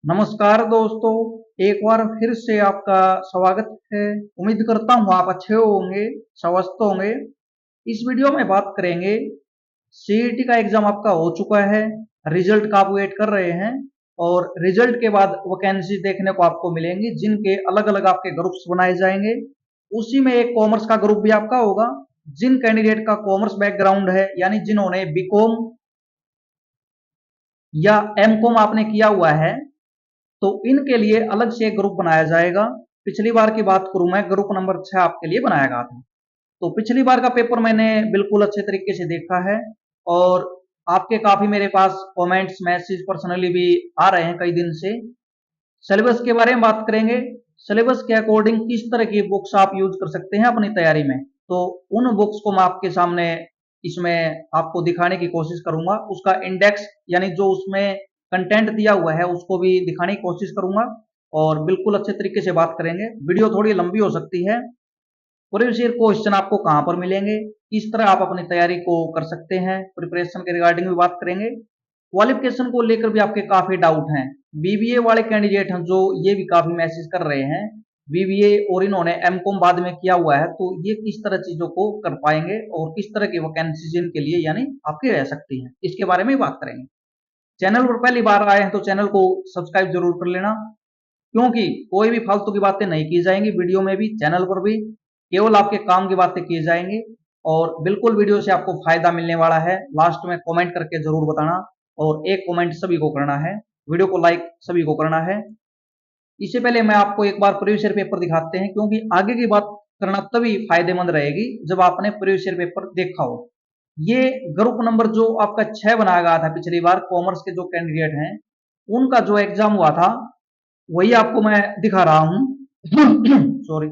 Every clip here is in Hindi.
नमस्कार दोस्तों, एक बार फिर से आपका स्वागत है। उम्मीद करता हूँ आप अच्छे होंगे, स्वस्थ होंगे। इस वीडियो में बात करेंगे, सीईटी का एग्जाम आपका हो चुका है, रिजल्ट का आप वेट कर रहे हैं और रिजल्ट के बाद वैकेंसी देखने को आपको मिलेंगी जिनके अलग अलग आपके ग्रुप्स बनाए जाएंगे। उसी में एक कॉमर्स का ग्रुप भी आपका होगा। जिन कैंडिडेट का कॉमर्स बैकग्राउंड है, यानी जिन्होंने बीकॉम या एमकॉम आपने किया हुआ है, तो इनके लिए अलग से एक ग्रुप बनाया जाएगा। पिछली बार की बात करूं, मैं ग्रुप नंबर 6 आपके लिए बनाया गया था। तो पिछली बार का पेपर मैंने बिल्कुल अच्छे तरीके से देखा है और आपके काफी मेरे पास कमेंट्स, मैसेज पर्सनली भी आ रहे हैं कई दिन से। सिलेबस के बारे में बात करेंगे। सिलेबस के अकॉर्डिंग किस तरह की बुक्स आप यूज कर सकते हैं अपनी तैयारी में, तो उन बुक्स को मैं आपके सामने इसमें आपको दिखाने की कोशिश करूंगा। उसका इंडेक्स यानी जो उसमें कंटेंट दिया हुआ है उसको भी दिखाने की कोशिश करूंगा और बिल्कुल अच्छे तरीके से बात करेंगे। वीडियो थोड़ी लंबी हो सकती है। प्रीवियस ईयर क्वेश्चन आपको कहाँ पर मिलेंगे, किस तरह आप अपनी तैयारी को कर सकते हैं, प्रिपरेशन के रिगार्डिंग भी बात करेंगे। क्वालिफिकेशन को लेकर भी आपके काफी डाउट हैं। बीबीए वाले कैंडिडेट हैं जो ये भी काफी मैसेज कर रहे हैं, बीबीए और इन्होंने एमकॉम बाद में किया हुआ है, तो ये किस तरह चीजों को कर पाएंगे और किस तरह की वैकेंसीज इनके लिए यानी आपकी रह सकती है, इसके बारे में बात करेंगे। चैनल पर पहली बार आए हैं तो चैनल को सब्सक्राइब जरूर कर लेना, क्योंकि कोई भी फालतू की बातें नहीं की जाएंगी वीडियो में भी, चैनल पर भी केवल आपके काम की बातें की जाएंगी और बिल्कुल वीडियो से आपको फायदा मिलने वाला है। लास्ट में कमेंट करके जरूर बताना और एक कमेंट सभी को करना है, वीडियो को लाइक सभी को करना है। इससे पहले मैं आपको एक बार प्रीवियस ईयर पेपर दिखाते हैं, क्योंकि आगे की बात करना तभी फायदेमंद रहेगी जब आपने प्रीवियस ईयर पेपर देखा हो। ये ग्रुप नंबर जो आपका 6 बनाया गया था पिछली बार, कॉमर्स के जो कैंडिडेट हैं उनका जो एग्जाम हुआ था वही आपको मैं दिखा रहा हूं। सॉरी।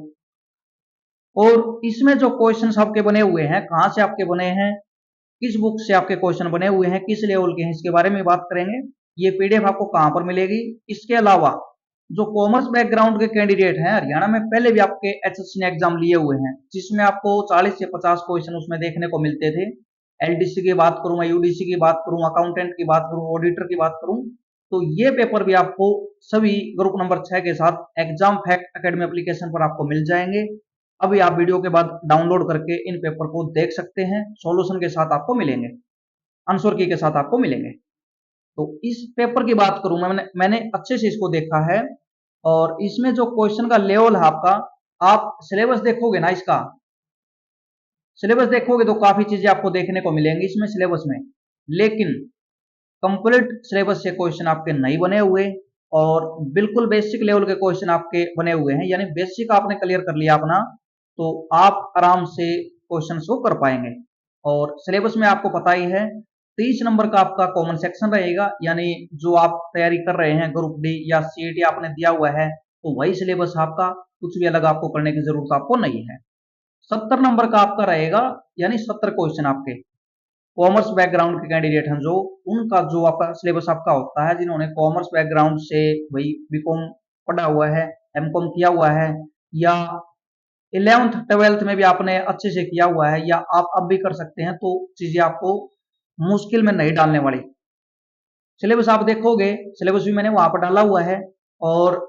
और इसमें जो क्वेश्चंस आपके बने हुए हैं, कहां से आपके बने हैं, किस बुक से आपके क्वेश्चन बने हुए हैं, किस लेवल के हैं, इसके बारे में बात करेंगे। ये पीडीएफ आपको कहां पर मिलेगी। इसके अलावा जो कॉमर्स बैकग्राउंड के कैंडिडेट हैं, हरियाणा में पहले भी आपके एसएससी ने एग्जाम लिए हुए हैं जिसमें आपको 40 से 50 क्वेश्चन उसमें देखने को मिलते थे। एलडीसी की बात करूं, मैं यूडीसी की बात करूं, अकाउंटेंट की बात करूं, ऑडिटर की बात करूं, तो ये पेपर भी आपको सभी ग्रुप नंबर 6 के साथ एग्जाम फैक्ट एकेडमी एप्लीकेशन पर आपको मिल जाएंगे। अभी आप वीडियो के बाद डाउनलोड करके इन पेपर को देख सकते हैं, सॉल्यूशन के साथ आपको मिलेंगे, आंसर की के साथ आपको मिलेंगे। तो इस पेपर की बात करूं, मैंने अच्छे से इसको देखा है और इसमें जो क्वेश्चन का लेवल है आपका, आप सिलेबस देखोगे ना, इसका सिलेबस देखोगे तो काफी चीजें आपको देखने को मिलेंगी इसमें सिलेबस में, लेकिन कंप्लीट सिलेबस से क्वेश्चन आपके नहीं बने हुए और बिल्कुल बेसिक लेवल के क्वेश्चन आपके बने हुए हैं, यानी बेसिक आपने क्लियर कर लिया अपना तो आप आराम से क्वेश्चन को कर पाएंगे। और सिलेबस में आपको पता ही है 30 नंबर का आपका कॉमन सेक्शन रहेगा, यानी जो आप तैयारी कर रहे हैं ग्रुप डी या सीईटी आपने दिया हुआ है तो वही सिलेबस आपका, कुछ भी अलग आपको करने की जरूरत आपको नहीं है। 70 नंबर का आपका रहेगा, यानी 70 क्वेश्चन आपके कॉमर्स बैकग्राउंड के कैंडिडेट हैं जो, उनका जो आपका सिलेबस आपका होता है, जिन्होंने कॉमर्स बैकग्राउंड से वही बीकॉम पढ़ा हुआ है, एमकॉम किया हुआ है, या 11th 12th में भी आपने अच्छे से किया हुआ है, या आप अब भी कर सकते हैं, तो चीजें आपको मुश्किल में नहीं डालने वाली। सिलेबस आप देखोगे, सिलेबस भी मैंने वहां पर डाला हुआ है और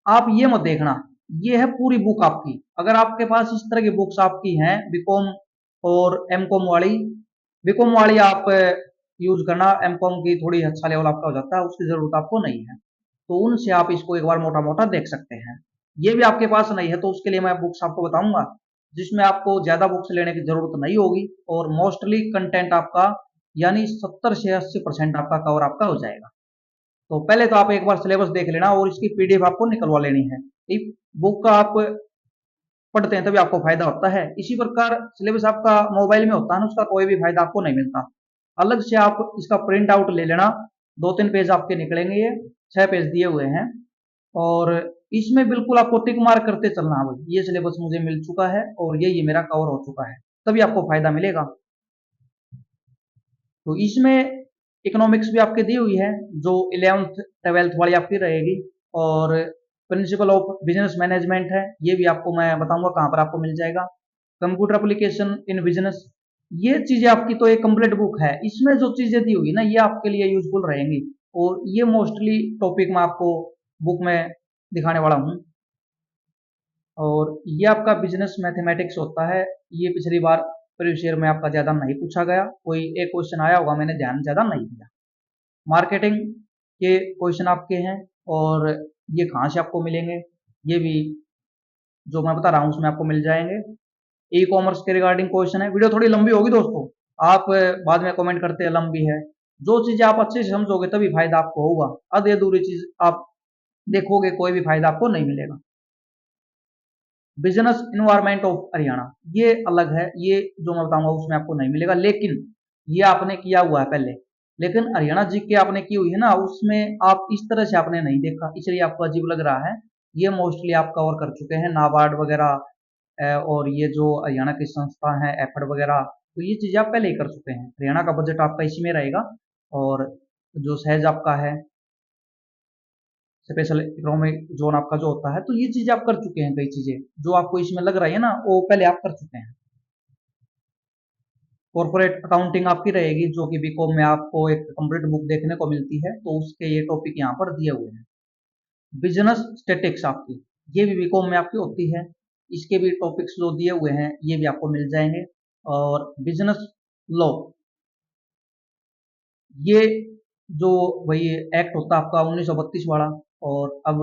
आप ये मत देखना ये है पूरी बुक आपकी। अगर आपके पास इस तरह की बुक्स आपकी हैं बीकॉम और एमकॉम वाली, बीकॉम वाली आप यूज करना, एमकॉम की थोड़ी अच्छा लेवल आपका हो जाता है, उसकी जरूरत आपको नहीं है, तो उनसे आप इसको एक बार मोटा मोटा देख सकते हैं। ये भी आपके पास नहीं है तो उसके लिए मैं बुक्स आपको बताऊंगा जिसमें आपको ज्यादा बुक्स लेने की जरूरत नहीं होगी और मोस्टली कंटेंट आपका यानी 70 से 80% आपका कवर आपका हो जाएगा। तो पहले तो आप एक बार सिलेबस देख लेना और इसकी पीडीएफ आपको निकलवा लेनी है। इस बुक का आप पढ़ते हैं तभी आपको फायदा होता है। इसी प्रकार सिलेबस आपका मोबाइल में होता है ना, उसका कोई भी फायदा आपको नहीं मिलता। अलग से आप इसका प्रिंट आउट ले लेना, 2-3 पेज आपके निकलेंगे, ये 6 पेज दिए हुए हैं और इसमें बिल्कुल आपको टिक मार्क करते चलना है, भाई ये सिलेबस मुझे मिल चुका है और ये मेरा कवर हो चुका है, तभी आपको फायदा मिलेगा। तो इसमें इकोनॉमिक्स भी आपकी दी हुई है जो 11th 12th वाली आपकी रहेगी, और प्रिंसिपल ऑफ बिजनेस मैनेजमेंट है, ये भी आपको मैं बताऊंगा कहां पर आपको मिल जाएगा। कंप्यूटर एप्लीकेशन इन बिजनेस, ये चीजें आपकी तो एक कंप्लीट बुक है, इसमें जो चीजें दी हुई ना ये आपके लिए यूजफुल रहेंगी। और ये मोस्टली टॉपिक मैं आपको बुक में दिखाने वाला हूँ। और ये आपका बिजनेस मैथमेटिक्स होता है। ये पिछली बार प्रीवियस ईयर में आपका ज़्यादा नहीं पूछा गया, कोई एक क्वेश्चन आया होगा, मैंने ध्यान ज़्यादा नहीं दिया। मार्केटिंग के क्वेश्चन आपके हैं और ये कहाँ से आपको मिलेंगे, ये भी जो मैं बता रहा हूँ उसमें आपको मिल जाएंगे। ई कॉमर्स के रिगार्डिंग क्वेश्चन है। वीडियो थोड़ी लंबी होगी दोस्तों, आप बाद में कमेंट करते हैं लंबी है। जो चीज़ें आप अच्छे से समझोगे तभी फायदा आपको होगा, आधे अधूरी चीज आप देखोगे कोई भी फायदा आपको नहीं मिलेगा। बिजनेस इन्वायरमेंट ऑफ हरियाणा ये अलग है, ये जो मैं बताऊंगा उसमें आपको नहीं मिलेगा, लेकिन ये आपने किया हुआ है पहले। लेकिन हरियाणा जी के आपने की हुई है ना, उसमें आप इस तरह से आपने नहीं देखा, इसलिए आपको अजीब लग रहा है। ये मोस्टली आप कवर कर चुके हैं, नाबार्ड वगैरह और ये जो हरियाणा की संस्था है एफर्ड वगैरह, तो ये चीज़ें आप पहले ही कर चुके हैं। हरियाणा का बजट आपका इसी में रहेगा। और जो सहज आपका है स्पेशल इकोनॉमिक जोन आपका जो होता है, तो ये चीज़ें आप कर चुके हैं। कई चीज़ें जो आपको इसमें लग रही है ना, वो पहले आप कर चुके हैं। कॉर्पोरेट अकाउंटिंग आपकी रहेगी, जो कि बीकॉम में आपको एक कंप्लीट बुक देखने को मिलती है, तो उसके ये टॉपिक यहाँ पर दिए हुए हैं। बिजनेस स्टेटिक्स आपकी, ये भी बीकॉम में आपकी होती है, इसके भी टॉपिक्स जो दिए हुए हैं ये भी आपको मिल जाएंगे। और बिजनेस लॉ, ये जो वही एक्ट होता है आपका 1932 वाला, और अब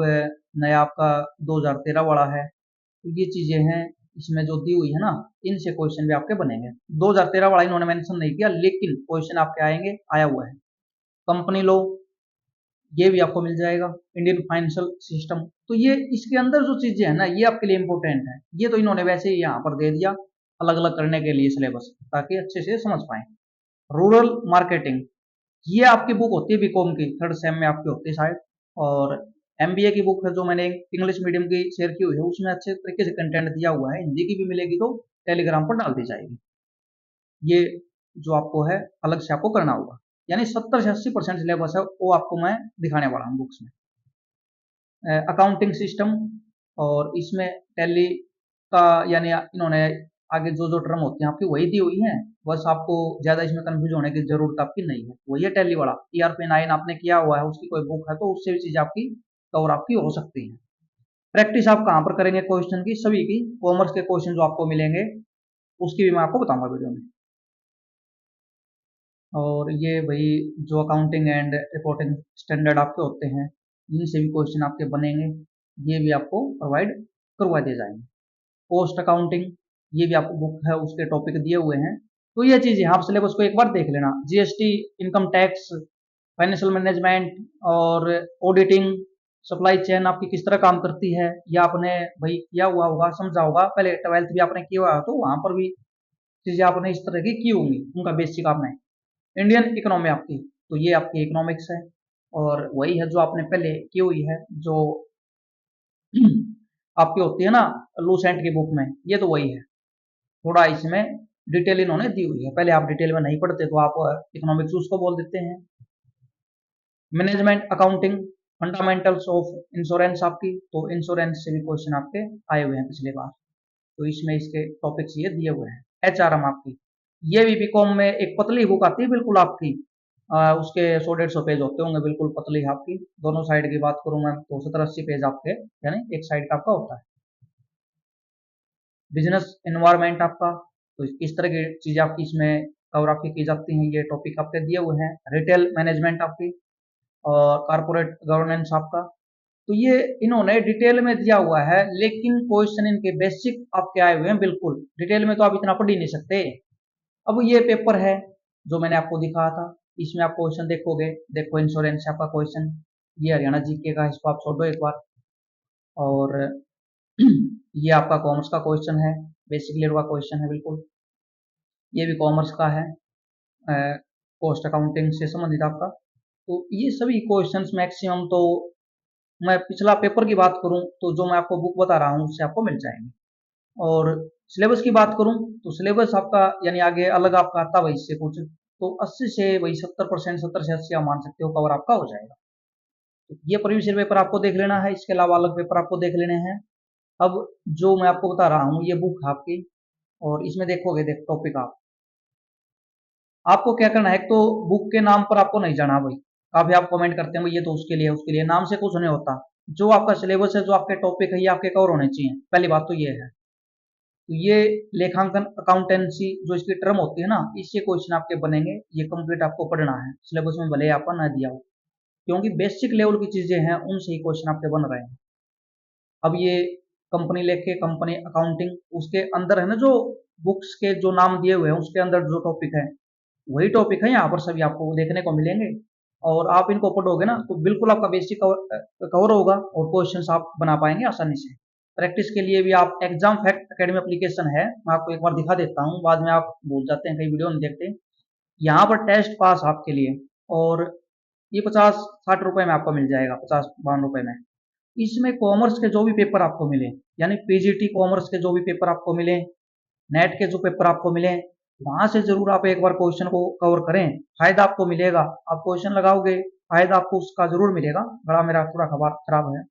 नया आपका 2013 वाला है, तो ये चीजें हैं इसमें जो दी हुई है ना, इनसे क्वेश्चन भी आपके बनेंगे। 2013 वाला इन्होंने मेंशन नहीं किया, लेकिन क्वेश्चन आपके आएंगे, आया हुआ है। कंपनी लॉ, ये भी आपको मिल जाएगा। इंडियन फाइनेंशियल सिस्टम, तो ये इसके अंदर जो चीजें हैं ना, ये आपके लिए इंपॉर्टेंट है। ये तो इन्होंने वैसे ही यहाँ पर दे दिया अलग अलग करने के लिए सिलेबस, ताकि अच्छे से समझ पाए। रूरल मार्केटिंग, ये आपकी बुक होती है बीकॉम की, थर्ड सेम में आपकी होती है शायद। और एमबीए की बुक है जो मैंने इंग्लिश मीडियम की शेयर की हुई है, उसमें अच्छे तरीके से कंटेंट दिया हुआ है। हिंदी की भी मिलेगी तो टेलीग्राम पर डाल दी जाएगी। ये जो आपको है अलग से आपको करना होगा, यानी 70 से 80% सिलेबस है वो आपको मैं दिखाने वाला हूँ बुक्स में। अकाउंटिंग सिस्टम, और इसमें टैली का, यानी इन्होंने आगे जो जो टर्म होती हैं आपकी वही दी हुई है, बस आपको ज्यादा इसमें कंफ्यूज होने की जरूरत आपकी नहीं है। वही है टैली वाला, ERP 9 आपने किया हुआ है, उसकी कोई बुक है तो उससे भी चीज आपकी कवर आपकी हो सकती है। प्रैक्टिस आप कहाँ पर करेंगे क्वेश्चन की, सभी की कॉमर्स के क्वेश्चन जो आपको मिलेंगे उसकी भी मैं आपको बताऊंगा वीडियो में। और ये वही जो अकाउंटिंग एंड रिपोर्टिंग स्टैंडर्ड आपके होते हैं, इनसे भी क्वेश्चन आपके बनेंगे, ये भी आपको प्रोवाइड करवा दिए जाएंगे। पोस्ट अकाउंटिंग, ये भी आपको बुक है उसके टॉपिक दिए हुए हैं। तो ये चीज़ है, आप सिलेबस को एक बार देख लेना। GST, income tax, financial management और ऑडिटिंग, सप्लाई चेन आपकी किस तरह काम करती है, ये आपने भाई किया हुआ होगा, समझा होगा। पहले 12th भी आपने किया हुआ, तो वहां पर भी चीजें आपने इस तरह की की होंगी, उनका बेसिक आपने। इंडियन इकोनॉमी आपकी, तो ये आपकी इकोनॉमिक्स है, और वही है जो आपने पहले की हुई है, जो आपकी होती है ना लूसेंट की बुक में, ये तो वही है। थोड़ा इसमें डिटेल इन्होंने दी हुई है, पहले आप डिटेल में नहीं पढ़ते तो आप इकोनॉमिक्स उसको बोल देते हैं। Management accounting, fundamentals of insurance आपकी, तो इंश्योरेंस से भी क्वेश्चन आपके आए हुए हैं पिछले बार, तो इसमें इसके टॉपिक्स ये दिए हुए हैं। HRM आपकी, ये भी बीकॉम में एक पतली बुक आती है बिल्कुल आपकी, उसके 100-150 पेज होते होंगे, बिल्कुल पतली आपकी। दोनों साइड की बात करूं मैं तो 70-80 पेज आपके, यानी एक साइड का आपका होता है। बिजनेस एनवायरनमेंट आपका, तो किस तरह की चीजें आपकी इसमें कवर आपकी की जाती हैं, ये टॉपिक आपके दिए हुए हैं। रिटेल मैनेजमेंट आपकी, और कारपोरेट गवर्नेंस आपका, तो ये इन्होंने डिटेल में दिया हुआ है, लेकिन क्वेश्चन इनके बेसिक आपके आए हुए हैं। बिल्कुल डिटेल में तो आप इतना पढ़ ही नहीं सकते। अब ये पेपर है जो मैंने आपको दिखाया था, इसमें आप क्वेश्चन देखोगे, देखो इंश्योरेंस आपका क्वेश्चन, ये हरियाणा जीके का, इसको आप छोड़ दो एक बार। और ये आपका कॉमर्स का क्वेश्चन है, बेसिक लेवल का क्वेश्चन है बिल्कुल, ये भी कॉमर्स का है, कॉस्ट अकाउंटिंग से संबंधित आपका। तो ये सभी क्वेश्चंस मैक्सिमम तो, मैं पिछला पेपर की बात करूं तो जो मैं आपको बुक बता रहा हूं उससे आपको मिल जाएंगे। और सिलेबस की बात करूं तो सिलेबस आपका, यानी आगे अलग आपका आता वही से कुछ, तो 80 से वही 70%, 70 से 80 आप मान सकते हो कवर आपका हो जाएगा। तो ये प्रीवियस ईयर पेपर आपको देख लेना है, इसके अलावा अलग पेपर आपको देख लेने हैं। अब जो मैं आपको बता रहा हूँ ये बुक है आपकी, और इसमें देखोगे, देख टॉपिक आपको क्या करना है, एक तो बुक के नाम पर आपको नहीं जाना भाई, काफी आप कमेंट करते हैं ये तो उसके लिए नाम से कुछ नहीं होता। जो आपका सिलेबस है, जो आपके टॉपिक है, ये आपके कवर होने चाहिए। पहली बात तो ये है। तो ये लेखांकन अकाउंटेंसी जो इसकी टर्म होती है ना, इससे क्वेश्चन आपके बनेंगे। ये कंप्लीट आपको पढ़ना है, सिलेबस में भले आपका ना दिया हो, क्योंकि बेसिक लेवल की चीजें हैं, उनसे ही क्वेश्चन आपके बन रहे हैं। अब ये कंपनी लेके कंपनी अकाउंटिंग, उसके अंदर है ना जो बुक्स के जो नाम दिए हुए हैं, उसके अंदर जो टॉपिक है वही टॉपिक है यहाँ पर सभी आपको देखने को मिलेंगे। और आप इनको पढ़ोगे ना तो बिल्कुल आपका बेसिक कवर होगा और क्वेश्चन आप बना पाएंगे आसानी से। प्रैक्टिस के लिए भी आप एग्जाम फैक्ट अकेडमी एप्लीकेशन है, मैं आपको एक बार दिखा देता हूँ, बाद में आप भूल जाते हैं, कई वीडियो नहीं देखते। यहाँ पर टेस्ट पास आपके लिए, और ये 50-60 रुपए में आपको मिल जाएगा, 50-52 रुपए में। इसमें कॉमर्स के जो भी पेपर आपको मिले, यानी पीजीटी कॉमर्स के जो भी पेपर आपको मिले, नेट के जो पेपर आपको मिले, वहां से जरूर आप एक बार क्वेश्चन को कवर करें, फायदा आपको मिलेगा। आप क्वेश्चन लगाओगे, फायदा आपको उसका जरूर मिलेगा। गला मेरा थोड़ा खराब है।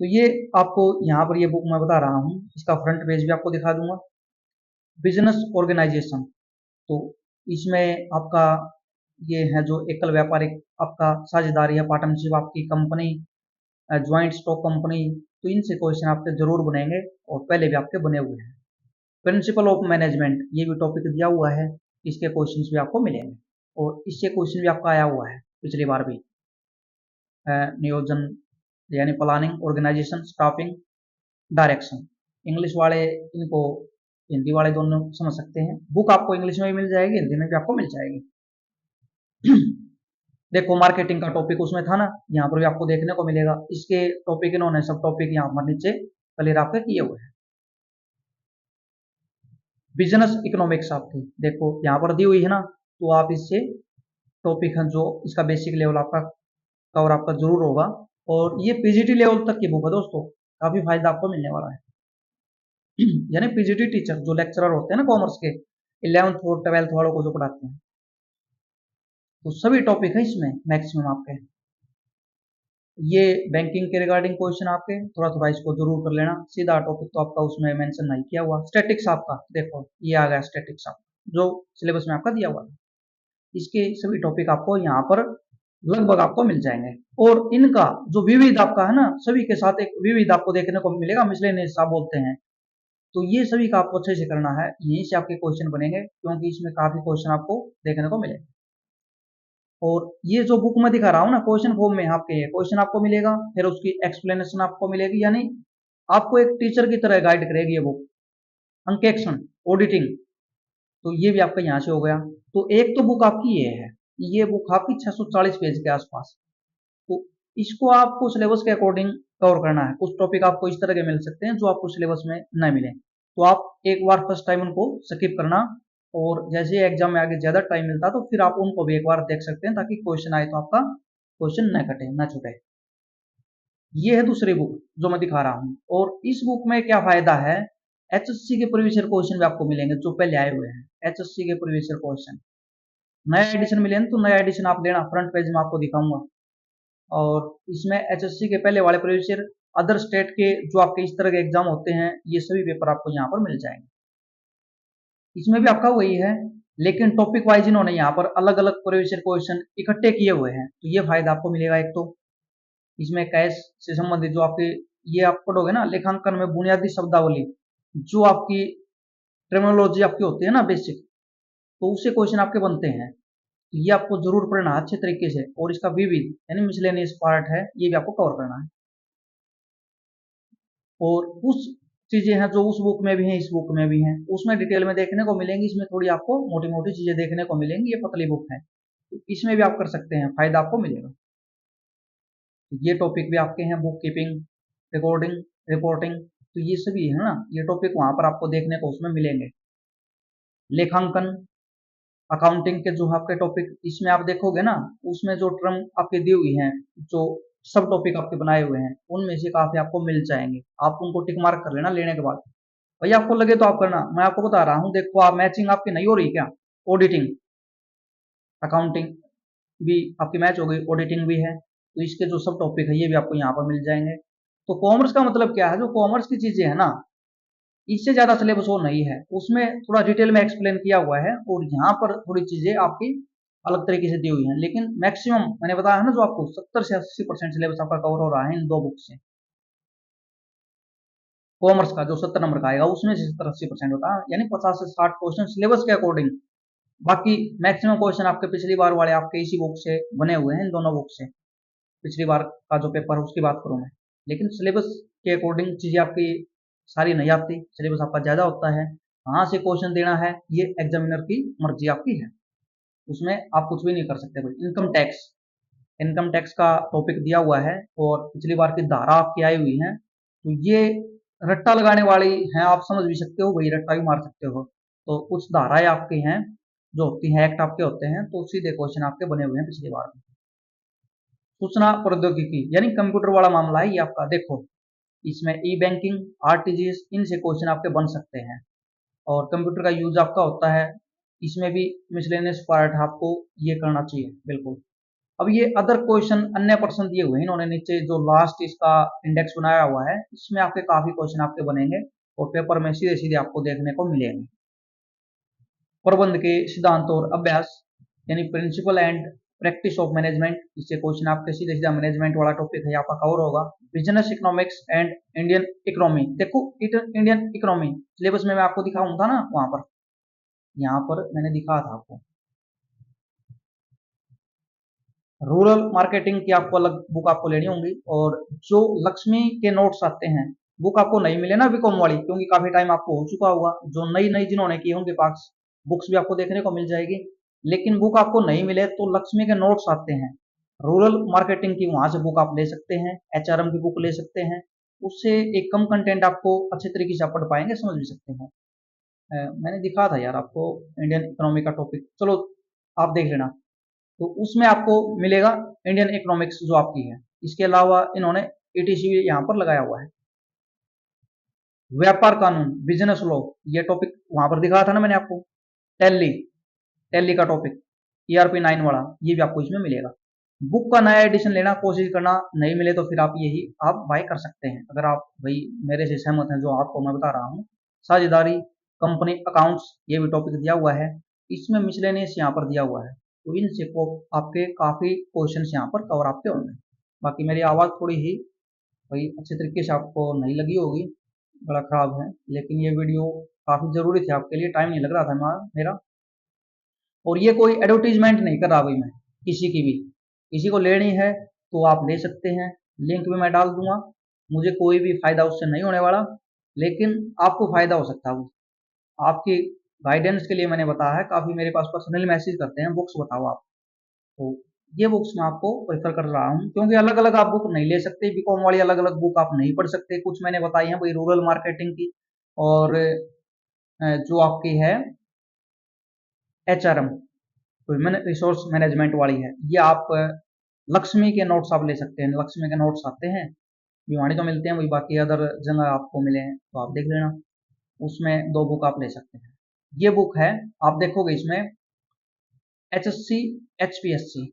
तो ये आपको यहाँ पर ये बुक मैं बता रहा हूँ, इसका फ्रंट पेज भी आपको दिखा दूंगा। बिजनेस ऑर्गेनाइजेशन, तो इसमें आपका ये है जो एकल व्यापारिक आपका साझेदारी है, पार्टनरशिप आपकी कंपनी, ज्वाइंट स्टॉक कंपनी, तो इनसे क्वेश्चन आपके जरूर बनेंगे और पहले भी आपके बने हुए हैं। प्रिंसिपल ऑफ मैनेजमेंट, ये भी टॉपिक दिया हुआ है, इसके क्वेश्चंस भी आपको मिलेंगे और इससे क्वेश्चन भी आपका आया हुआ है पिछली बार भी। नियोजन यानी planning, organisation, staffing, direction. English वाले इनको हिंदी वाले दोनों समझ सकते हैं। बुक आपको इंग्लिश में भी मिल जाएगी, हिंदी में भी आपको मिल जाएगी। देखो मार्केटिंग का टॉपिक उसमें था ना, यहाँ पर भी आपको देखने को मिलेगा। इसके टॉपिक इन्होंने सब टॉपिक यहाँ पर नीचे क्लियर आपके किए हुए हैं। बिजनेस इकोनॉमिक्स आपकी देखो यहाँ पर दी हुई है ना, तो आप इससे टॉपिक है जो इसका बेसिक लेवल आपका कवर आपका जरूर होगा। और ये पीजीटी लेवल तक की बुक है दोस्तों, काफी फायदा आपको मिलने वाला है। यानी पीजीटी टीचर जो लेक्चरर होते हैं ना कॉमर्स के, 11th और 12th वालों को जो पढ़ाते हैं, तो सभी टॉपिक है इसमें मैक्सिमम आपके। ये बैंकिंग के रिगार्डिंग क्वेश्चन आपके थोड़ा थोड़ा इसको जरूर कर लेना। सीधा टॉपिक तो आपका उसमें मेंशन नहीं किया हुआ। स्टैटिक्स आपका देखो ये आ गया, स्टैटिक्स आपका जो सिलेबस में आपका दिया हुआ है, इसके सभी टॉपिक आपको यहाँ पर लगभग आपको मिल जाएंगे। और इनका जो विविध आपका है ना, सभी के साथ एक विविध आपको देखने को मिलेगा, मिसलेनियस आप बोलते हैं, तो ये सभी का आपको अच्छे से करना है, यहीं से आपके क्वेश्चन बनेंगे, क्योंकि इसमें काफी क्वेश्चन आपको देखने को मिलेंगे। और ये जो बुक में दिखा रहा हूँ ना, क्वेश्चन फॉर्म में आपके ये क्वेश्चन आपको मिलेगा, फिर उसकी एक्सप्लेनेशन आपको मिलेगी, यानी आपको एक टीचर की तरह गाइड करेगी ये बुक। अंकेक्षण, ऑडिटिंग, तो ये भी आपका यहाँ से हो गया। तो एक तो बुक आपकी ये है, ये बुक आपकी 640 पेज के आसपास। तो इसको आपको सिलेबस के अकॉर्डिंग कवर करना है। कुछ टॉपिक आपको इस तरह के मिल सकते हैं जो आपको सिलेबस में न मिले, तो आप एक बार फर्स्ट टाइम उनको स्किप करना, और जैसे एग्जाम में आगे ज्यादा टाइम मिलता तो फिर आप उनको भी एक बार देख सकते हैं, ताकि क्वेश्चन आए तो आपका क्वेश्चन न कटे न छूटे। ये है दूसरी बुक जो मैं दिखा रहा हूँ। और इस बुक में क्या फायदा है, एचएससी के प्रीवियस क्वेश्चन भी आपको मिलेंगे जो पहले आए हुए हैं। एचएससी के प्रीवियस क्वेश्चन नया एडिशन मिले तो नया एडिशन आप लेना, फ्रंट पेज में आपको दिखाऊंगा। और इसमें एचएससी के पहले वाले प्रीवियस ईयर, अदर स्टेट के जो आपके इस तरह के एग्जाम होते हैं, ये सभी पेपर आपको यहाँ पर मिल जाएंगे। इसमें भी आपका वही है, लेकिन टॉपिक वाइज इन्होंने यहाँ पर अलग अलग प्रीवियस ईयर क्वेश्चन इकट्ठे किए हुए हैं, तो ये फायदा आपको मिलेगा। एक तो इसमें कैश से संबंधित जो आपके ये आप पढ़ोगे ना, लेखांकन में बुनियादी शब्दावली, जो आपकी टर्मिनोलॉजी आपकी होती है ना बेसिक, तो उससे क्वेश्चन आपके बनते हैं। तो ये आपको जरूर पढ़ना है अच्छे तरीके से। और इसका विविध यानी मिसलेनियस पार्ट है, ये भी आपको कवर करना है। और कुछ चीजें हैं जो उस बुक में भी हैं, इस बुक में भी हैं, उसमें डिटेल में देखने को मिलेंगी। इसमें थोड़ी आपको मोटी मोटी चीजें देखने को मिलेंगी, ये पतली बुक है, तो इसमें भी आप कर सकते हैं, फायदा आपको मिलेगा। तो ये टॉपिक भी आपके हैं, बुक कीपिंग, रिकॉर्डिंग, रिपोर्टिंग, तो ये सभी है ना, ये टॉपिक वहां पर आपको देखने को उसमें मिलेंगे। लेखांकन, अकाउंटिंग के जो आपके टॉपिक इसमें आप देखोगे ना, उसमें जो टर्म आपकी दी हुई हैं, जो सब टॉपिक आपके बनाए हुए हैं, उनमें से काफी आपको मिल जाएंगे। आप उनको टिक मार्क कर लेना लेने के बाद। भैया आपको लगे तो आप करना, मैं आपको बता रहा हूँ। देखो आप मैचिंग आपकी नहीं हो रही क्या, ऑडिटिंग अकाउंटिंग भी आपकी मैच हो गई, ऑडिटिंग भी है, तो इसके जो सब टॉपिक है ये भी आपको यहाँ पर मिल जाएंगे। तो कॉमर्स का मतलब क्या है, जो कॉमर्स की चीजें है ना, इससे ज्यादा सिलेबस वो नहीं है, उसमें थोड़ा डिटेल में एक्सप्लेन किया हुआ है और यहाँ पर थोड़ी चीजें आपकी अलग तरीके से दी हुई हैं, लेकिन मैक्सिमम मैंने बताया है ना जो आपको 70 से 80% सिलेबस आपका कवर हो रहा है इन दो बुक से। कॉमर्स का जो 70 नंबर का आएगा उसमें से 70-80% होता है, यानी 50 से 60 क्वेश्चन सिलेबस के अकॉर्डिंग। बाकी मैक्सिमम क्वेश्चन आपके पिछली बार वाले आपके इसी बुक से बने हुए हैं, इन दोनों बुक से। पिछली बार का जो पेपर है उसकी बात करूं मैं, लेकिन सिलेबस के अकॉर्डिंग चीजें आपकी सारी नहीं आती, सिलेबस आपका ज्यादा होता है। कहाँ से क्वेश्चन देना है ये एग्जामिनर की मर्जी आपकी है, उसमें आप कुछ भी नहीं कर सकते भाई। इनकम टैक्स, इनकम टैक्स का टॉपिक दिया हुआ है और पिछली बार की धारा आपकी आई हुई है, तो ये रट्टा लगाने वाली है, आप समझ भी सकते हो भाई, रट्टा भी मार सकते हो। तो कुछ धाराएं आपकी हैं जो होती हैं, एक्ट आपके होते हैं, तो सीधे क्वेश्चन आपके बने हुए हैं पिछली बार में। सूचना प्रौद्योगिकी यानी कंप्यूटर वाला मामला है ये आपका, देखो इसमें ई बैंकिंग, आरटीजीएस, इनसे क्वेश्चन आपके बन सकते हैं और कंप्यूटर का यूज आपका होता है, इसमें भी मिसलेनियस पार्ट आपको ये करना चाहिए बिल्कुल। अब ये अदर क्वेश्चन अन्य प्रश्न दिए हुए हैं इन्होंने नीचे, जो लास्ट इसका इंडेक्स बनाया हुआ है, इसमें आपके काफी क्वेश्चन आपके बनेंगे और पेपर में सीधे सीधे आपको देखने को मिलेंगे। प्रबंध के सिद्धांत और अभ्यास यानी principle and practice of management, इससे क्वेश्चन आपके सीधे सीधा मैनेजमेंट वाला टॉपिक है आपका कवर होगा। Business economics and Indian economy, देखो इंडियन इकोनॉमी सिलेबस में मैं आपको दिखाऊं था ना, वहां पर यहाँ पर मैंने दिखा था आपको। रूरल मार्केटिंग की आपको अलग बुक आपको लेनी होंगी, और जो लक्ष्मी के नोट्स आते हैं बुक आपको नहीं मिले ना बीकॉम वाली, क्योंकि काफी टाइम आपको हो चुका होगा, जो नई नई जिन्होंने की उनके पास बुक्स भी आपको देखने को मिल जाएगी। लेकिन बुक आपको नहीं मिले तो लक्ष्मी के नोट्स आते हैं रूरल मार्केटिंग की, वहां से बुक आप ले सकते हैं, एचआरएम की बुक ले सकते हैं। उससे एक कम कंटेंट आपको अच्छे तरीके से आप पढ़ पाएंगे, समझ भी सकते हैं। मैंने दिखा था यार आपको इंडियन इकोनॉमी का टॉपिक, चलो आप देख लेना। तो उसमें आपको मिलेगा इंडियन इकोनॉमिक्स जो आपकी है। इसके अलावा इन्होंने ईटीसी भी यहाँ पर लगाया हुआ है। व्यापार कानून, बिजनेस लॉ, ये टॉपिक वहां पर दिखाया था ना मैंने आपको। टैली, टैली का टॉपिक, ईआरपी 9 वाला, ये भी आपको इसमें मिलेगा। बुक का नया एडिशन लेना कोशिश करना, नहीं मिले तो फिर आप यही आप बाय कर सकते हैं, अगर आप भाई मेरे से सहमत हैं जो आपको मैं बता रहा हूँ। साझेदारी, कंपनी अकाउंट्स, ये भी टॉपिक दिया हुआ है, इसमें मिसलेनियस यहाँ पर दिया हुआ है, तो इनसे को आपके काफी क्वेश्चन यहाँ पर कवर आपके होंगे। बाकी मेरी आवाज थोड़ी ही भाई अच्छे तरीके से आपको नहीं लगी होगी, बड़ा खराब है, लेकिन ये वीडियो काफी जरूरी थी आपके लिए, टाइम नहीं लग रहा था मेरा। और ये कोई एडवर्टीजमेंट नहीं कर रहा भाई मैं किसी की भी, किसी को लेनी है तो आप ले सकते हैं, लिंक भी मैं डाल दूंगा। मुझे कोई भी फायदा उससे नहीं होने वाला, लेकिन आपको फायदा हो सकता है वो, आपकी गाइडेंस के लिए मैंने बताया है। काफी मेरे पास पर्सनली मैसेज करते हैं बुक्स बताओ आप, तो ये बुक्स मैं आपको प्रेफर कर रहा हूँ, क्योंकि अलग अलग आप बुक नहीं ले सकते, बीकॉम वाली अलग अलग बुक आप नहीं पढ़ सकते। कुछ मैंने बताई है भाई रूरल मार्केटिंग की, और जो आपकी है एचआरएम, ह्यूमन रिसोर्स मैनेजमेंट वाली है, ये आप लक्ष्मी के नोट्स आप ले सकते हैं, लक्ष्मी के नोट्स आते हैं भिवानी तो मिलते हैं वही, बाकी अदर जगह आपको मिले हैं तो आप देख लेना, उसमें दो बुक आप ले सकते हैं। ये बुक है, आप देखोगे इसमें एचएससी एचपीएससी,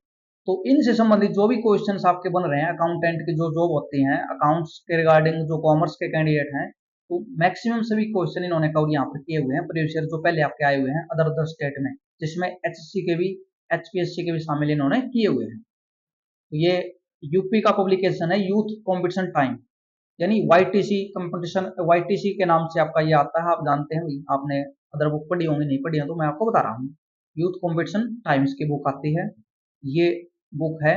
तो इनसे संबंधित जो भी क्वेश्चंस आपके बन रहे हैं, अकाउंटेंट की जो जॉब होती हैं अकाउंट्स के रिगार्डिंग, जो कॉमर्स के कैंडिडेट हैं, तो मैक्सिमम सभी क्वेश्चन इन्होंने कवर यहाँ पर किए हुए हैं, प्रीवियस ईयर जो पहले आपके आए हुए हैं अदर अदर स्टेट में, जिसमें एचएससी के भी एचपीएससी के भी शामिल इन्होंने किए हुए हैं। तो ये यूपी का पब्लिकेशन है, यूथ कॉम्पिटिशन टाइम, यानी वाईटीसी कंपटीशन, वाईटीसी के नाम से आपका ये आता है, आप जानते हैं भाई, आपने अदर बुक पढ़ी होंगी, नहीं पढ़ी है तो मैं आपको बता रहा हूँ। यूथ कॉम्पिटिशन टाइम्स की बुक आती है, ये बुक है,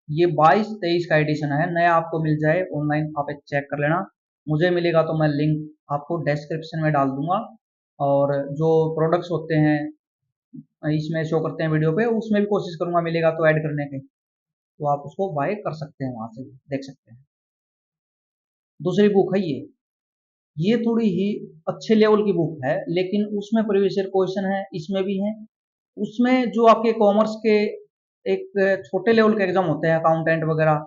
ये 22-23 का एडिशन है, नया आपको मिल जाए ऑनलाइन, आप एक चेक कर लेना, मुझे मिलेगा तो मैं लिंक आपको डिस्क्रिप्शन में डाल दूंगा। और जो प्रोडक्ट्स होते हैं इसमें शो करते हैं वीडियो पे, उसमें भी कोशिश करूंगा मिलेगा तो ऐड करने के, तो आप उसको बाय कर सकते हैं, वहां से देख सकते हैं। दूसरी बुक है ये थोड़ी ही अच्छे लेवल की बुक है, लेकिन उसमें प्रीवियस ईयर क्वेश्चन है, इसमें भी है। उसमें जो आपके कॉमर्स के एक छोटे लेवल के एग्जाम होते हैं अकाउंटेंट वगैरह,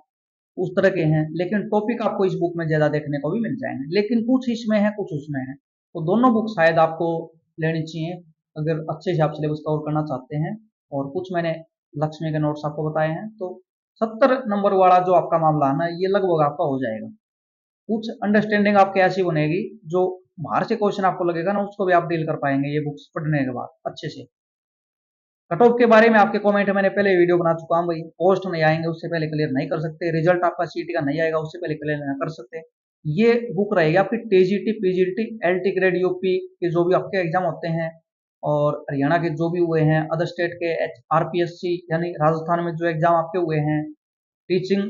उस तरह के हैं, लेकिन टॉपिक आपको इस बुक में ज्यादा देखने को भी मिल जाएंगे, लेकिन कुछ इसमें है कुछ उसमें है, तो दोनों बुक शायद आपको लेनी चाहिए अगर अच्छे से आप सिलेबस कवर करना चाहते हैं। और कुछ मैंने लक्ष्मी के नोट्स आपको बताए हैं, तो 70 नंबर वाला जो आपका मामला है ना, ये लगभग आपका हो जाएगा। कुछ अंडरस्टैंडिंग आपकी ऐसी बनेगी जो बाहर से क्वेश्चन आपको लगेगा ना, उसको भी आप डील कर पाएंगे ये बुक्स पढ़ने के बाद अच्छे से। कट ऑफ के बारे में आपके कमेंट मैंने पहले वीडियो बना चुका हूँ भाई, पोस्ट नहीं आएंगे उससे पहले क्लियर नहीं कर सकते, रिजल्ट आपका सीटी का नहीं आएगा उससे पहले क्लियर नहीं कर सकते। ये बुक रहेगी आपकी TGT PGT LT grade UP के जो भी आपके एग्जाम होते हैं और हरियाणा के जो भी हुए हैं, अदर स्टेट के आरपीएससी यानी राजस्थान में जो एग्जाम आपके हुए हैं टीचिंग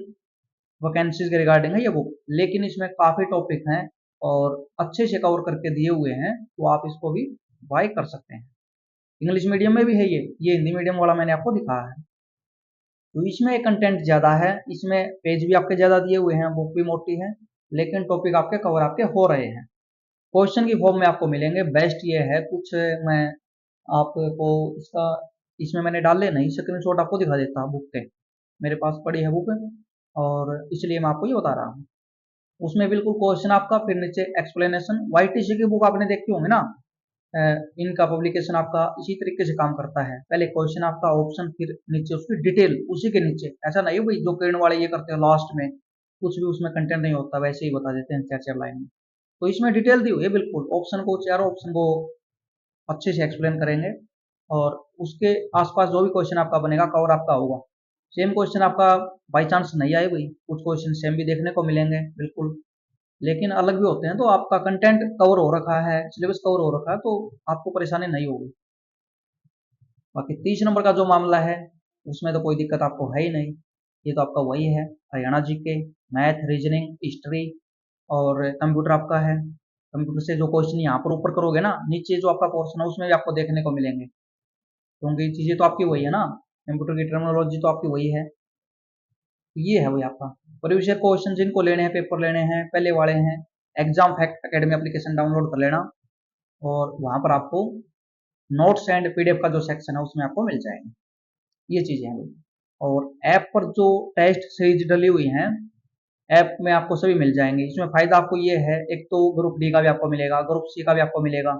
वैकेंसीज के रिगार्डिंग है ये बुक। लेकिन इसमें काफी टॉपिक हैं और अच्छे से कवर करके दिए हुए हैं, तो आप इसको भी बाय कर सकते हैं। इंग्लिश मीडियम में भी है ये हिंदी मीडियम वाला मैंने आपको दिखाया है। तो इसमें कंटेंट ज़्यादा है, इसमें पेज भी आपके ज़्यादा दिए हुए हैं, बुक भी मोटी है, लेकिन टॉपिक आपके कवर आपके हो रहे हैं। क्वेश्चन की फॉर्म में आपको मिलेंगे। बेस्ट ये है कुछ मैं आपको इसका इसमें मैंने डाले नहीं, स्क्रीनशॉट आपको दिखा देता बुक के, मेरे पास पड़ी है बुक और इसलिए मैं आपको ये बता रहा हूँ। उसमें बिल्कुल क्वेश्चन आपका, फिर नीचे एक्सप्लेनेशन। वाईटीसी की बुक आपने देखी होंगी ना, इनका पब्लिकेशन आपका इसी तरीके से काम करता है। पहले क्वेश्चन आपका, ऑप्शन, फिर नीचे उसकी डिटेल उसी के नीचे। ऐसा नहीं भाई जो पेड़ वाले ये करते हैं लास्ट में कुछ भी उसमें कंटेंट नहीं होता, वैसे ही बता देते हैं चार चार लाइन में। तो इसमें डिटेल दी हुई है बिल्कुल, ऑप्शन को, चारों ऑप्शन को अच्छे से एक्सप्लेन करेंगे और उसके आसपास जो भी क्वेश्चन आपका बनेगा कवर आपका होगा। सेम क्वेश्चन आपका बाई चांस नहीं आए भाई, कुछ क्वेश्चन सेम भी देखने को मिलेंगे बिल्कुल, लेकिन अलग भी होते हैं। तो आपका कंटेंट कवर हो रखा है, सिलेबस कवर हो रखा है, तो आपको परेशानी नहीं होगी। बाकी 30 नंबर का जो मामला है उसमें तो कोई दिक्कत आपको है ही नहीं, ये तो आपका वही है Haryana GK, math, reasoning, history और कंप्यूटर आपका है। कंप्यूटर से जो क्वेश्चन यहाँ पर ऊपर करोगे ना, नीचे जो आपका पोर्शन है उसमें भी आपको देखने को मिलेंगे, क्योंकि चीजें तो आपकी वही है ना, कंप्यूटर की टर्मिनोलॉजी तो आपकी वही है। तो ये है वही आपका प्रीवियस ईयर क्वेश्चन जिनको लेने हैं, पेपर लेने हैं पहले वाले हैं, exam fact academy application download कर लेना और वहां पर आपको नोट्स एंड पीडीएफ का जो सेक्शन है उसमें आपको मिल जाएगा। ये चीजें हैं भाई। और ऐप पर जो टेस्ट सीरीज डली हुई हैं, ऐप में आपको सभी मिल जाएंगे। इसमें फायदा आपको ये है, एक तो ग्रुप डी का भी आपको मिलेगा, ग्रुप सी का भी आपको मिलेगा।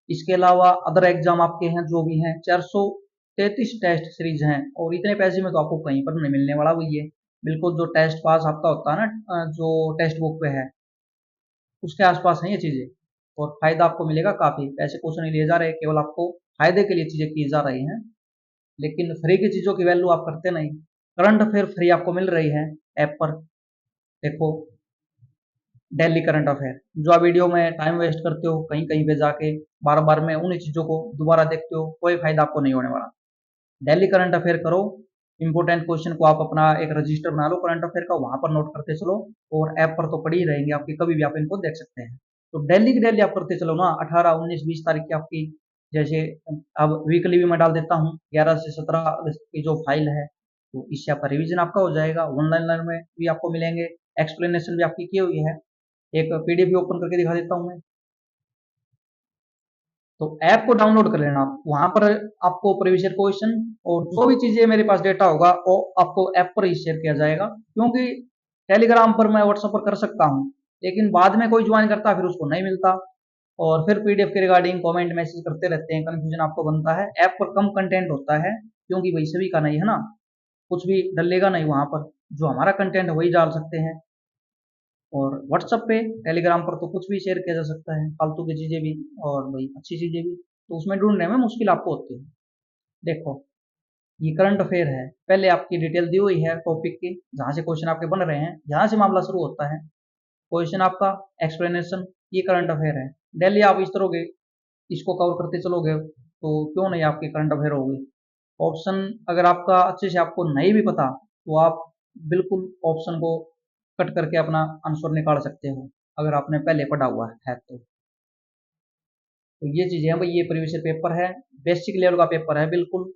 इसके अलावा अदर एग्जाम आपके हैं जो भी हैं, 433 टेस्ट सीरीज हैं और इतने पैसे में तो आपको कहीं पर नहीं मिलने वाला। वही है बिल्कुल जो टेस्ट पास आपका होता है ना, जो टेक्स्ट बुक पे है उसके आसपास है ये चीजें। और फायदा आपको मिलेगा काफी, पैसे कुछ नहीं लिए जा रहे, केवल आपको फायदे के लिए चीजें की जा रही हैं। लेकिन फ्री की चीजों की वैल्यू आप करते नहीं। करंट अफेयर फ्री आपको मिल रही है ऐप पर, देखो डेली करंट अफेयर। जो आप वीडियो में टाइम वेस्ट करते हो कहीं कहीं पे जाके बार बार में उन्हीं चीजों को दोबारा देखते हो, कोई फायदा आपको नहीं होने वाला। डेली करंट अफेयर करो, इंपोर्टेंट क्वेश्चन को आप अपना एक रजिस्टर बना लो करंट अफेयर का, वहां पर नोट करते चलो और ऐप पर तो पड़ी ही रहेंगे आपकी, कभी भी आप इनको देख सकते हैं। तो डेली की डेली आप करते चलो ना, 18, 19, 20 तारीख की आपकी जैसे, अब वीकली भी मैं डाल देता हूँ 11 से 17 की जो फाइल है, तो इससे आपका रिवीजन आपका हो जाएगा। ऑनलाइन लर्न में भी आपको मिलेंगे, एक्सप्लेनेशन भी आपकी की हुई है, एक पीडीएफ भी ओपन करके दिखा देता हूँ मैं। तो ऐप को डाउनलोड कर लेना, वहां पर आपको प्रीवियस ईयर क्वेश्चन और जो भी चीजें मेरे पास डेटा होगा वो आपको ऐप पर ही शेयर किया जाएगा। क्योंकि टेलीग्राम पर मैं व्हाट्सएप पर कर सकता हूँ, लेकिन बाद में कोई ज्वाइन करता फिर उसको नहीं मिलता और फिर पीडीएफ के रिगार्डिंग कमेंट मैसेज करते रहते हैं, कंफ्यूजन आपको बनता है। ऐप पर कम कंटेंट होता है क्योंकि वही सभी का नहीं है ना, कुछ भी डलेगा नहीं वहां पर, जो हमारा कंटेंट है वही डाल सकते हैं। और व्हाट्सएप पे, टेलीग्राम पर तो कुछ भी शेयर किया जा सकता है, फालतू की चीजें भी और भाई अच्छी चीजें भी, तो उसमें ढूंढने में मुश्किल आपको होती है। देखो ये करंट अफेयर है, पहले आपकी डिटेल दी हुई है टॉपिक की, जहां से क्वेश्चन आपके बन रहे हैं, यहाँ से मामला शुरू होता है। क्वेश्चन आपका, एक्सप्लेनेशन, ये करंट अफेयर है। डेली आप इस तरह के इसको कवर करते चलोगे तो क्यों नहीं आपकी करंट अफेयर होगी। ऑप्शन अगर आपका अच्छे से आपको नहीं भी पता तो आप बिल्कुल ऑप्शन को कट करके अपना आंसर निकाल सकते हो, अगर आपने पहले पढ़ा हुआ है तो ये चीजें हैं भाई। ये प्रीवियस पेपर है, बेसिक लेवल का पेपर है बिल्कुल।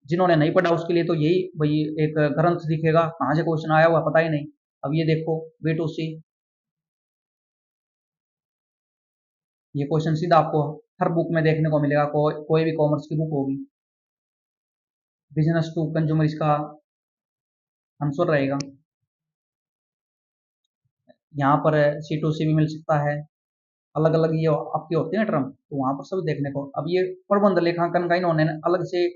जिन्होंने नहीं पढ़ा उसके लिए तो यही भाई एक ग्रंथ दिखेगा, कहाँ से क्वेश्चन आया हुआ पता ही नहीं। अब ये देखो B2C, ये क्वेश्चन सीधा आपको हर बुक में देखने को मिलेगा, कोई भी कॉमर्स की बुक होगी। बिजनेस टू कंज्यूमर इसका आंसर रहेगा। यहाँ पर C2C भी मिल सकता है, अलग अलग ये आपके होते हैं टर्म, तो वहां पर सब देखने को। अब ये प्रबंध लेखांकन का इन्होंने अलग से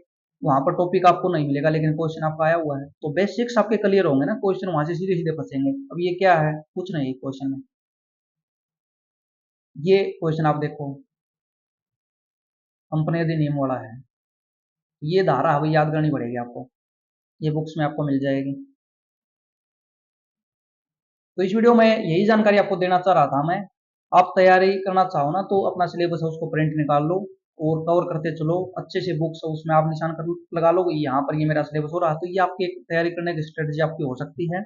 वहां पर टॉपिक आपको नहीं मिलेगा, लेकिन क्वेश्चन आपका आया हुआ है तो बेसिक्स आपके क्लियर होंगे ना, क्वेश्चन वहां से सीधे सीधे फंसेंगे। अब ये क्या है, कुछ नहीं क्वेश्चन में, ये क्वेश्चन आप देखो, कंपनी अधिनियम वाला है। ये धारा अभी याद करनी पड़ेगी आपको, ये बुक्स में आपको मिल जाएगी। तो इस वीडियो में यही जानकारी आपको देना चाह रहा था मैं। आप तैयारी करना चाहो ना तो अपना सिलेबस है उसको प्रिंट निकाल लो और कवर करते चलो, अच्छे से बुक्स है उसमें आप निशान कर लगा लो, यहाँ पर ये मेरा सिलेबस हो रहा है। तो ये आपकी एक तैयारी करने की स्ट्रेटजी आपकी हो सकती है।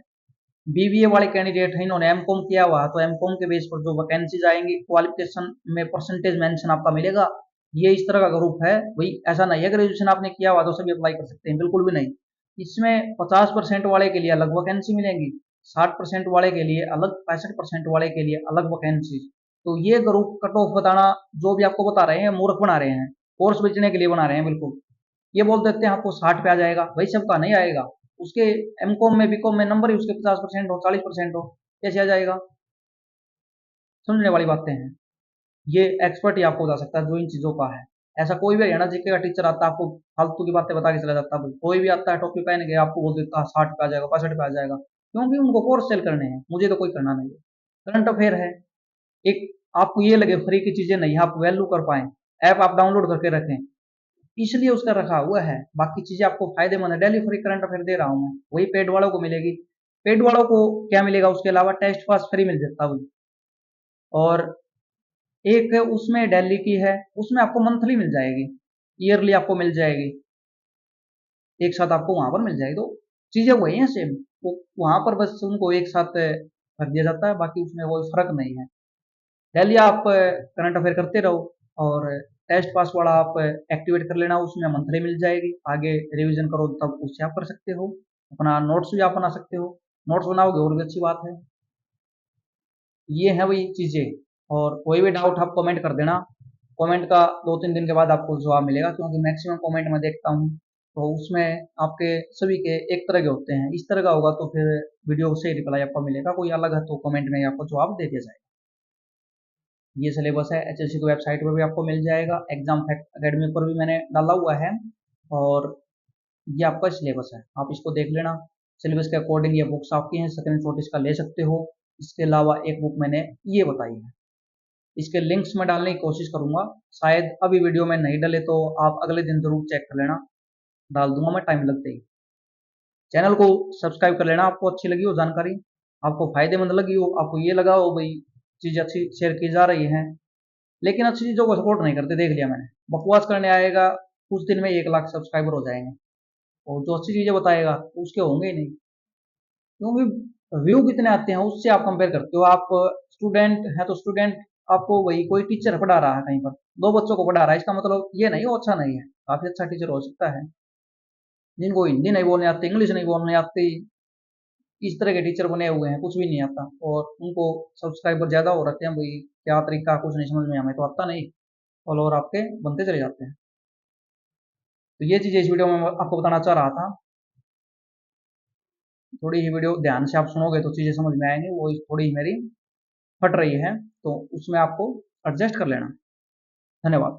बीबीए वाले कैंडिडेट हैं, इन्होंने एमकॉम किया हुआ, तो एमकॉम के बेस पर जो वैकेंसीज आएंगी, क्वालिफिकेशन में परसेंटेज मेंशन आपका मिलेगा। ये इस तरह का ग्रुप है भाई, ऐसा नहीं है ग्रेजुएशन आपने किया हुआ तो सभी अप्लाई कर सकते हैं, बिल्कुल भी नहीं। इसमें 50% वाले के लिए अलग वैकेंसी मिलेंगी, 60% वाले के लिए अलग, 65% वाले के लिए अलग वैकेंसी। तो ये ग्रुप कट ऑफ बताना जो भी आपको बता रहे हैं मूर्ख बना रहे हैं, कोर्स बेचने के लिए बना रहे हैं बिल्कुल। ये बोल देते हैं आपको 60 पे आ जाएगा, भाई सबका नहीं आएगा। उसके एमकॉम में बीकॉम में नंबर ही उसके 50% हो, 40% हो, कैसे आ जाएगा? समझने वाली बातें हैं। ये एक्सपर्ट ही आपको बता सकता है जो इन चीजों का है। ऐसा कोई भी हरियाणा जीके का टीचर आता है आपको फालतू की बातें बता के चला जाता है, कोई भी आता है टोपी पहन के आपको बोल देता है 60 पे आ जाएगा, 65 पे आ जाएगा, क्योंकि उनको कोर्स सेल करने हैं, मुझे तो कोई करना नहीं है। करंट अफेयर है एक, आपको ये लगे फ्री की चीजें नहीं आप वैल्यू कर पाए, ऐप आप डाउनलोड करके रखें, इसलिए उसका रखा हुआ है। बाकी चीजें आपको फायदेमंद है, डेली फ्री करंट अफेयर दे रहा हूँ मैं, वही पेड वालों को मिलेगी। पेड वालों को क्या मिलेगा उसके अलावा? टेस्ट पास फ्री मिल जाता है। और एक उसमें दिल्ली की है, उसमें आपको मंथली मिल जाएगी, ईयरली आपको मिल जाएगी, एक साथ आपको वहां पर मिल जाएगी। तो चीजें वही हैं सेम, वो वहां पर बस उनको एक साथ रख दिया जाता है, बाकी उसमें कोई फर्क नहीं है। दिल्ली आप करंट अफेयर करते रहो, और टेस्ट पास वाला आप एक्टिवेट कर लेना, उसमें मंथली मिल जाएगी, आगे रिवीजन करो तब उससे आप कर सकते हो, अपना नोट्स भी आप बना सकते हो, नोट्स बनाओगे और भी अच्छी बात है। ये है वही चीजें। और कोई भी डाउट आप कमेंट कर देना, कमेंट का 2-3 दिन के बाद आपको जवाब मिलेगा, क्योंकि मैक्सिमम कमेंट मैं देखता हूँ तो उसमें आपके सभी के एक तरह के होते हैं। इस तरह का होगा तो फिर वीडियो से रिप्लाई आपको मिलेगा, कोई अलग है तो कमेंट में आपको जवाब दे दिया जाएगा। ये सिलेबस है, एचएससी की वेबसाइट पर भी आपको मिल जाएगा, एग्जाम फैक्ट अकेडमी पर भी मैंने डाला हुआ है। और ये आपका सिलेबस है, आप इसको देख लेना। सिलेबस के अकॉर्डिंग ये बुक्स आपकी हैं, स्क्रीनशॉट इसका ले सकते हो। इसके अलावा एक बुक मैंने ये बताई है, इसके लिंक्स में डालने की कोशिश करूंगा, शायद अभी वीडियो में नहीं डले तो आप अगले दिन जरूर चेक कर लेना, डाल दूंगा मैं टाइम लगते ही। चैनल को सब्सक्राइब कर लेना, आपको अच्छी लगी हो जानकारी, आपको फायदेमंद लगी हो, आपको ये लगा हो भाई चीज अच्छी शेयर की जा रही है, लेकिन अच्छी चीजों को सपोर्ट नहीं करते, देख लिया मैंने। बकवास करने आएगा कुछ दिन में 1 लाख सब्सक्राइबर हो जाएंगे, और जो अच्छी चीजें बताएगा उसके होंगे ही नहीं, क्योंकि व्यू कितने आते हैं उससे आप कंपेयर करते हो। आप स्टूडेंट है तो स्टूडेंट, आपको वही कोई टीचर पढ़ा रहा है कहीं पर, 2 बच्चों को पढ़ा रहा है, इसका मतलब ये नहीं वो अच्छा नहीं है, काफी अच्छा टीचर हो सकता है। जिनको हिंदी नहीं बोलने आती, इंग्लिश नहीं बोलने आती, इस तरह के टीचर बने हुए हैं, कुछ भी नहीं आता, और उनको सब्सक्राइबर ज्यादा हो रखे हैं भाई, क्या तरीका कुछ नहीं समझ में, हमें तो आता नहीं, फॉलोअर आपके बनते चले जाते हैं। तो ये चीज इस वीडियो में मैं आपको बताना चाह रहा था। थोड़ी ही वीडियो ध्यान से आप सुनोगे तो चीजें समझ में आएंगी, वो थोड़ी ही मेरी फट रही है तो उसमें आपको एडजस्ट कर लेना। धन्यवाद।